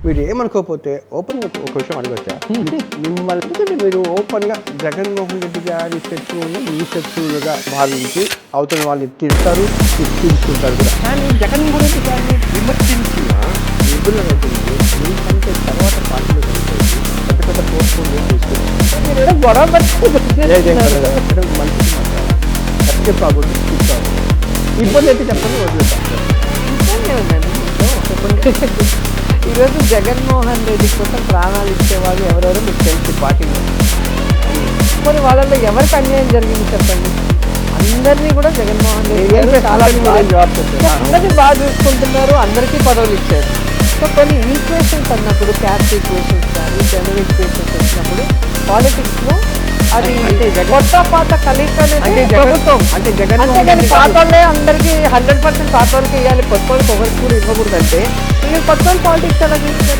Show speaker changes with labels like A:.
A: మీరు ఏమనుకోకపోతే ఓపెన్గా ఒక విషయం అడగచ్చా? మిమ్మల్ని మీరు ఓపెన్గా జగన్మోహన్ రెడ్డి గారి శత్రువుని మీ శత్రువులుగా భావించి అవతల వాళ్ళని తిడతారు, తీసుకుంటారు కూడా. కానీ జగన్మోహన్ రెడ్డి గారిని విమర్శించిన నిధుల రైతులు మీకంటే తర్వాత పార్టీలో కలిపేసి పెద్ద పెద్ద పోస్టులు తీసుకొచ్చి
B: గొడవ
A: మంచిది మాట్లాడాలి. సత్య బాబుని చూస్తాను ఇబ్బంది అయితే చెప్పండి, వదిలేస్తాను.
B: ఈరోజు జగన్మోహన్ రెడ్డి కోసం ప్రాణాలు ఇచ్చేవాళ్ళు ఎవరెవరో మీకు తెలుసు పార్టీలో. మరి వాళ్ళలో ఎవరికి అన్యాయం జరిగింది చెప్పండి? అందరినీ కూడా జగన్మోహన్ రెడ్డి చాలా అందరినీ బాగా చూసుకుంటున్నారు, అందరికీ పదవులు ఇచ్చారు. సో కొన్ని ఈక్వేషన్స్ అన్నప్పుడు, క్యాస్ట్ ఈక్వేషన్స్ కానీ జనరల్ ఈక్వేషన్స్ వచ్చినప్పుడు పాలిటిక్స్లో అది కొత్త పాత కలయికనే ప్రభుత్వం.
A: అంటే
B: అంతేగాని పాత వాళ్ళే అందరికీ 100% పాత వాళ్ళకి ఇవ్వాలి, కొత్త వాళ్ళకి ఎవరికి కూడా ఇవ్వకూడదంటే మీరు కొత్త వాళ్ళు పాలిటిక్స్ ఎలా చేస్తారు?